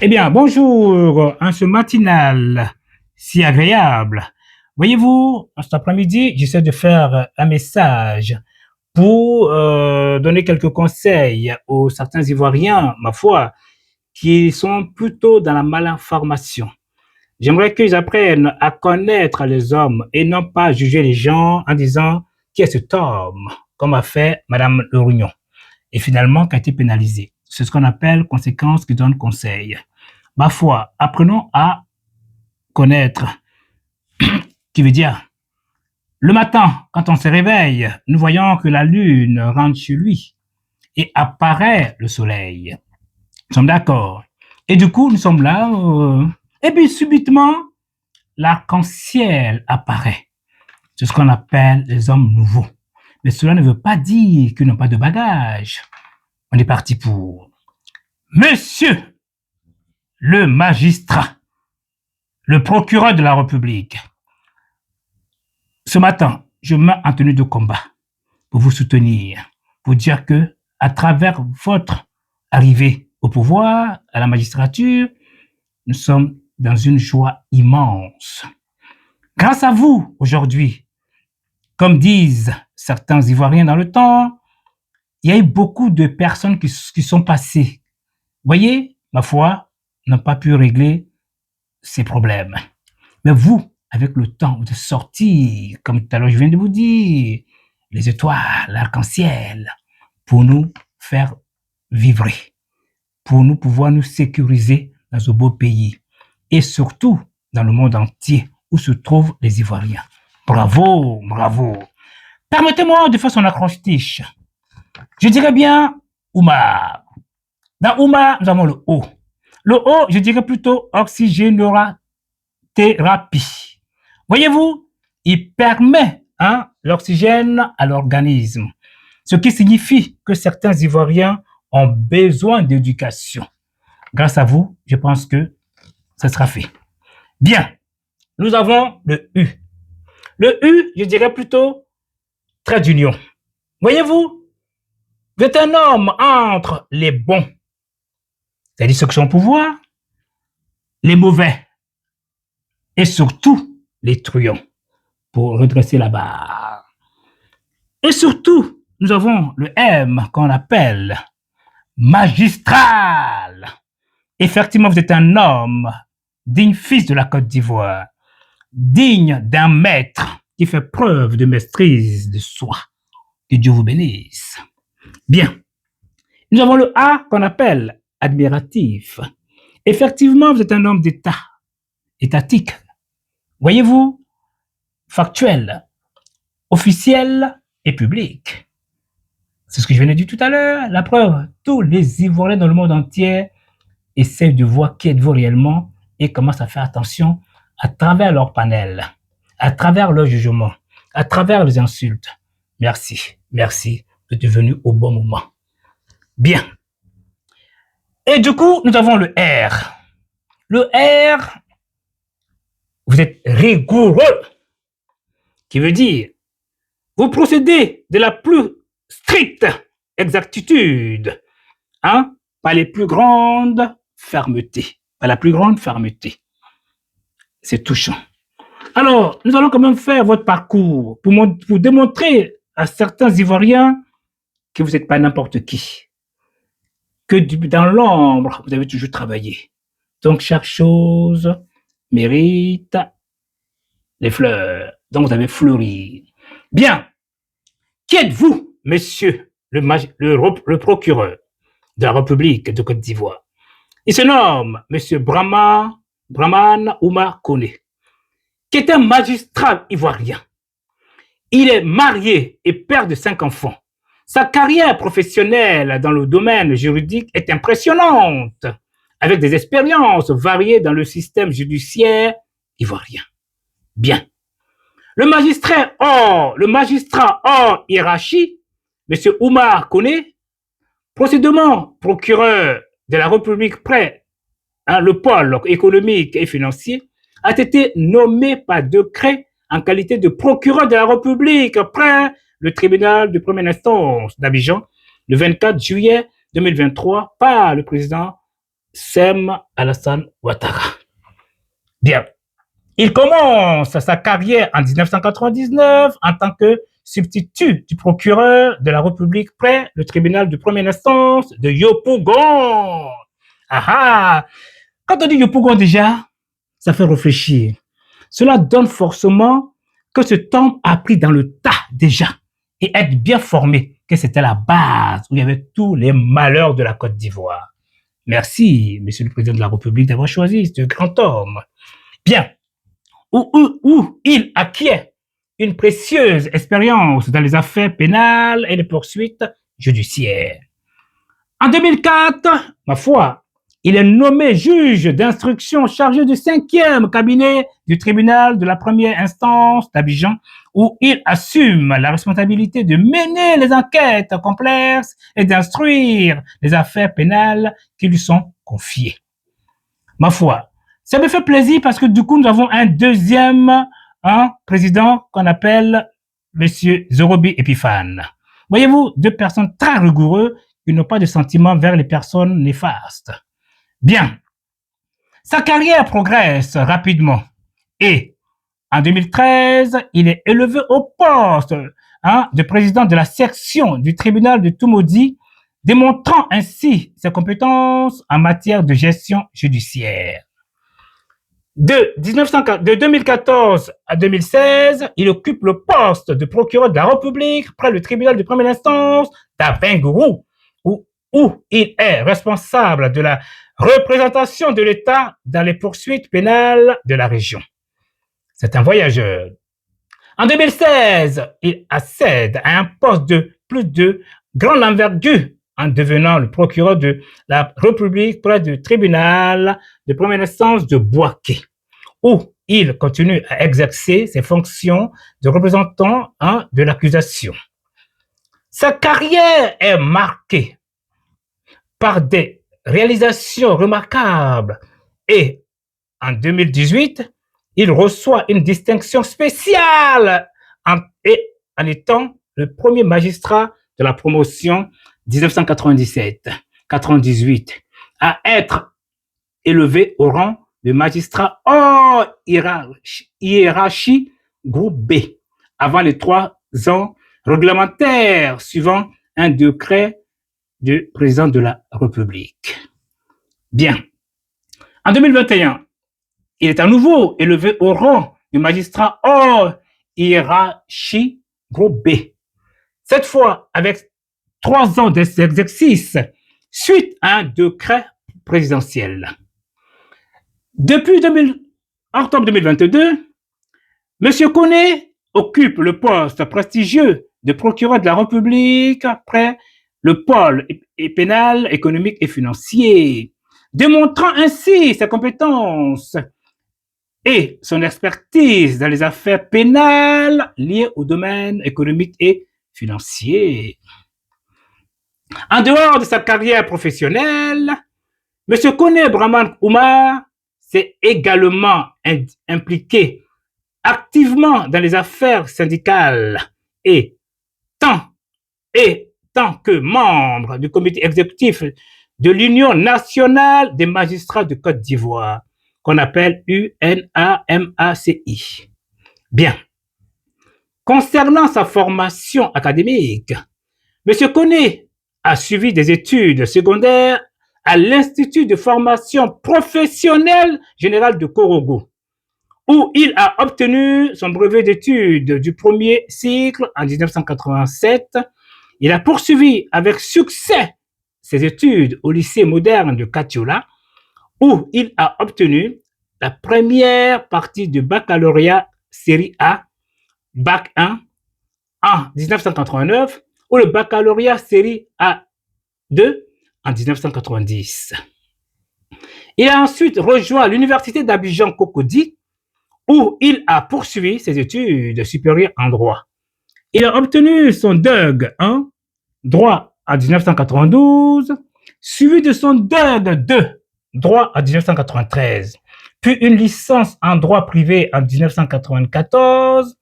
Eh bien, bonjour, en ce matinal si agréable. Voyez-vous, cet après-midi, j'essaie de faire un message pour donner quelques conseils aux certains Ivoiriens, ma foi, qui sont plutôt dans la malinformation. J'aimerais qu'ils apprennent à connaître les hommes et non pas juger les gens en disant qui est cet homme, comme a fait Madame Le Rugnon, et finalement qui a été pénalisée. C'est ce qu'on appelle conséquence qui donne conseil. Ma foi, apprenons à connaître, qui veut dire le matin, quand on se réveille, nous voyons que la lune rentre chez lui et apparaît le soleil. Nous sommes d'accord. Et du coup, nous sommes là, et puis subitement, l'arc-en-ciel apparaît. C'est ce qu'on appelle les hommes nouveaux. Mais cela ne veut pas dire qu'ils n'ont pas de bagages. On est parti pour Monsieur le magistrat, le procureur de la République. Ce matin, je me mets en tenue de combat pour vous soutenir, pour dire que, à travers votre arrivée au pouvoir, à la magistrature, nous sommes dans une joie immense. Grâce à vous, aujourd'hui, comme disent certains Ivoiriens dans le temps, il y a eu beaucoup de personnes qui sont passées. Voyez, ma foi, n'ont pas pu régler ces problèmes. Mais vous, avec le temps, vous êtes sortis, comme tout à l'heure je viens de vous dire, les étoiles, l'arc-en-ciel, pour nous faire vibrer, pour nous pouvoir nous sécuriser dans ce beau pays et surtout dans le monde entier où se trouvent les Ivoiriens. Bravo, bravo. Permettez-moi de faire son acrostiche. Je dirais bien Ouma. Dans Ouma, nous avons le O. Le O, je dirais plutôt oxygénothérapie. Voyez-vous, il permet l'oxygène à l'organisme, ce qui signifie que certains Ivoiriens ont besoin d'éducation. Grâce à vous, je pense que ça sera fait. Bien, nous avons le U. Le U, je dirais plutôt trait d'union. Voyez-vous, vous êtes un homme entre les bons, c'est-à-dire ceux qui sont au pouvoir, les mauvais, et surtout les truands, pour redresser la barre. Et surtout, nous avons le M qu'on appelle magistral. Effectivement, vous êtes un homme digne fils de la Côte d'Ivoire, digne d'un maître qui fait preuve de maîtrise de soi. Que Dieu vous bénisse. Bien. Nous avons le A qu'on appelle admiratif. Effectivement, vous êtes un homme d'État, étatique. Voyez-vous, factuel, officiel et public. C'est ce que je venais de dire tout à l'heure. La preuve, tous les Ivoiriens dans le monde entier essaient de voir qui êtes-vous réellement et commencent à faire attention à travers leur panel, à travers leur jugement, à travers les insultes. Merci, merci, vous êtes venu au bon moment. Bien. Et du coup, nous avons le R. Le R, vous êtes rigoureux, qui veut dire, vous procédez de la plus stricte exactitude, par les plus grandes fermetés, par la plus grande fermeté. C'est touchant. Alors, nous allons quand même faire votre parcours pour démontrer à certains Ivoiriens que vous n'êtes pas n'importe qui, que dans l'ombre, vous avez toujours travaillé. Donc, chaque chose mérite les fleurs. Donc, vous avez fleuri. Bien. Qui êtes-vous, monsieur le procureur de la République de Côte d'Ivoire? Il se nomme monsieur Brahman Ouma Koné, qui est un magistrat ivoirien. Il est marié et père de 5 enfants. Sa carrière professionnelle dans le domaine juridique est impressionnante, avec des expériences variées dans le système judiciaire ivoirien. Bien. Le magistrat hors hiérarchie, M. Oumar Koné, procédément procureur de la République près le pôle économique et financier, a été nommé par décret en qualité de procureur de la République près le tribunal de première instance d'Abidjan le 24 juillet 2023 par le président Sem Alassane Ouattara. Bien. Il commence sa carrière en 1999 en tant que substitut du procureur de la République près le tribunal de première instance de Yopougon. Ah ah! Quand on dit Yopougon déjà, ça fait réfléchir. Cela donne forcément que cet homme a pris dans le tas déjà et être bien formé, que c'était la base où il y avait tous les malheurs de la Côte d'Ivoire. Merci, Monsieur le Président de la République, d'avoir choisi ce grand homme. Bien, où il acquiert une précieuse expérience dans les affaires pénales et les poursuites judiciaires. En 2004, ma foi, il est nommé juge d'instruction chargé du 5e cabinet du tribunal de la première instance d'Abidjan, où il assume la responsabilité de mener les enquêtes complexes et d'instruire les affaires pénales qui lui sont confiées. Ma foi, ça me fait plaisir parce que du coup, nous avons un deuxième président qu'on appelle Monsieur Zorobi Epiphane. Voyez-vous, deux personnes très rigoureuses qui n'ont pas de sentiments vers les personnes néfastes. Bien. Sa carrière progresse rapidement et en 2013, il est élevé au poste de président de la section du tribunal de Toumoudi, démontrant ainsi ses compétences en matière de gestion judiciaire. De 2014 à 2016, il occupe le poste de procureur de la République près le tribunal de première instance d'Avingourou, où il est responsable de la représentation de l'État dans les poursuites pénales de la région. C'est un voyageur. En 2016, il accède à un poste de plus de grande envergure en devenant le procureur de la République près du tribunal de première instance de Bouaké, où il continue à exercer ses fonctions de représentant de l'accusation. Sa carrière est marquée par des réalisations remarquables et en 2018, il reçoit une distinction spéciale en étant le premier magistrat de la promotion 1997-98 à être élevé au rang de magistrat hors hiérarchie groupe B avant les 3 ans réglementaires suivant un décret du président de la République. Bien. En 2021, il est à nouveau élevé au rang de magistrat hors hiérarchie groupe B. Cette fois avec 3 ans d'exercice suite à un décret présidentiel. Depuis octobre 2022, M. Koné occupe le poste prestigieux de procureur de la République près le pôle pénal, économique et financier, démontrant ainsi ses compétences et son expertise dans les affaires pénales liées au domaine économique et financier. En dehors de sa carrière professionnelle, M. Koné Brahman Oumar s'est également impliqué activement dans les affaires syndicales et tant que membre du comité exécutif de l'Union nationale des magistrats de Côte d'Ivoire, qu'on appelle UNAMACI. Bien. Concernant sa formation académique, M. Koné a suivi des études secondaires à l'Institut de formation professionnelle générale de Korogo, où il a obtenu son brevet d'études du premier cycle en 1987. Il a poursuivi avec succès ses études au lycée moderne de Katiola, où il a obtenu la première partie du baccalauréat série A, Bac 1, en 1989, ou le baccalauréat série A2 en 1990. Il a ensuite rejoint l'université d'Abidjan-Cocody, où il a poursuivi ses études supérieures en droit. Il a obtenu son DUG 1, droit en 1992, suivi de son DUG 2, droit en 1993, puis une licence en droit privé en 1994.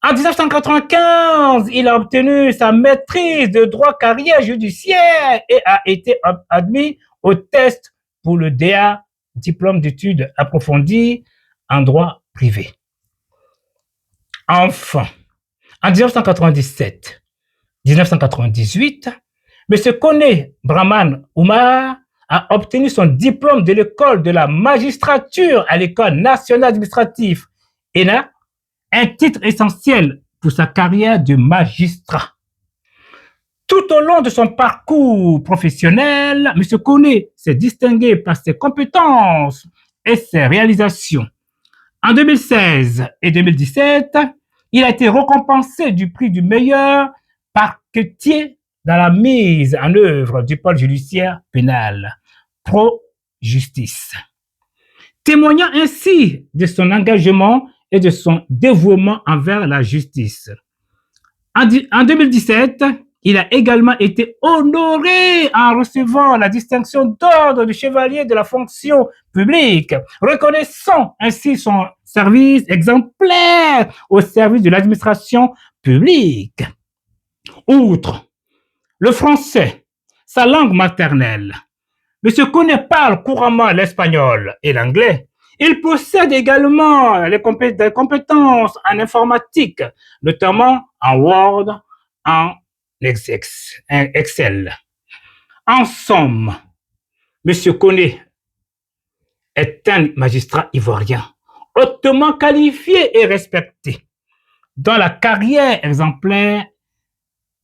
En 1995, il a obtenu sa maîtrise de droit carrière judiciaire et a été admis au test pour le DA, diplôme d'études approfondies en droit privé. Enfin, en 1997-1998, M. Kone Brahman Umar a obtenu son diplôme de l'école de la magistrature à l'École nationale administrative, ENA, un titre essentiel pour sa carrière de magistrat. Tout au long de son parcours professionnel, M. Kone s'est distingué par ses compétences et ses réalisations. En 2016 et 2017, il a été récompensé du prix du meilleur parquetier dans la mise en œuvre du pôle judiciaire pénal, Pro-Justice, témoignant ainsi de son engagement et de son dévouement envers la justice. En 2017, il a également été honoré en recevant la distinction d'ordre du chevalier de la fonction publique, reconnaissant ainsi son service exemplaire au service de l'administration publique. Outre le français, sa langue maternelle, M. Kone parle couramment l'espagnol et l'anglais. Il possède également des compétences en informatique, notamment en Word, en Excel. En somme, M. Kone est un magistrat ivoirien hautement qualifié et respecté, dont la carrière exemplaire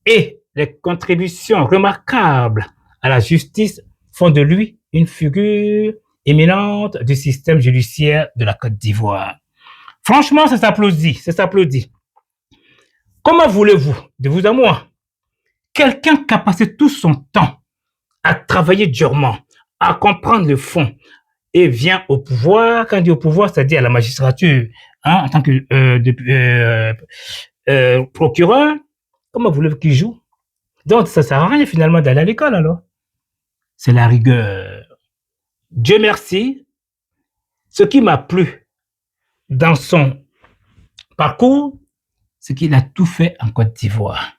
et les contributions remarquables à la justice font de lui une figure éminente du système judiciaire de la Côte d'Ivoire. Franchement, ça s'applaudit. Comment voulez-vous, de vous à moi, quelqu'un qui a passé tout son temps à travailler durement, à comprendre le fond, et vient au pouvoir, quand il dit au pouvoir, c'est-à-dire à la magistrature, hein, en tant que procureur, comment voulez-vous qu'il joue? Donc, ça ne sert à rien finalement d'aller à l'école alors. C'est la rigueur. Dieu merci, ce qui m'a plu dans son parcours, c'est qu'il a tout fait en Côte d'Ivoire.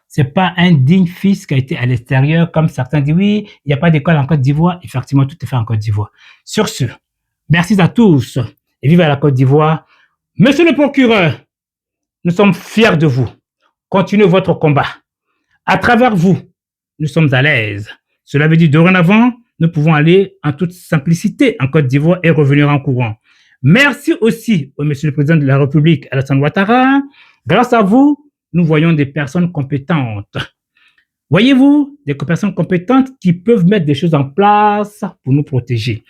C'est pas un digne fils qui a été à l'extérieur, comme certains disent, oui, il n'y a pas d'école en Côte d'Ivoire. Effectivement, tout est fait en Côte d'Ivoire. Sur ce, merci à tous et vive à la Côte d'Ivoire. Monsieur le procureur, nous sommes fiers de vous. Continuez votre combat. À travers vous, nous sommes à l'aise. Cela veut dire dorénavant, nous pouvons aller en toute simplicité en Côte d'Ivoire et revenir en courant. Merci aussi au Monsieur le Président de la République, Alassane Ouattara. Grâce à vous, nous voyons des personnes compétentes. Voyez-vous, des personnes compétentes qui peuvent mettre des choses en place pour nous protéger.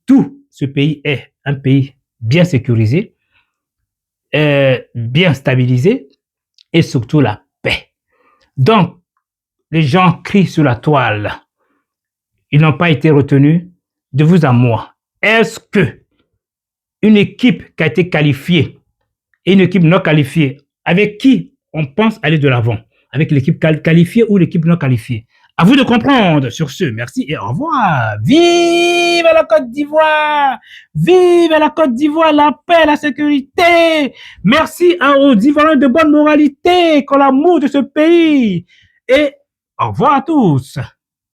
Tout ce pays est un pays bien sécurisé, bien stabilisé et surtout la paix. Donc, les gens crient sur la toile. Ils n'ont pas été retenus. De vous à moi, est-ce que une équipe qui a été qualifiée et une équipe non qualifiée, avec qui on pense aller de l'avant? Avec l'équipe qualifiée ou l'équipe non qualifiée? À vous de comprendre. Sur ce, merci et au revoir. Vive la Côte d'Ivoire! Vive la Côte d'Ivoire, la paix, la sécurité! Merci aux Ivoiriens de bonne moralité, qu'on l'amour de ce pays. Et au revoir à tous.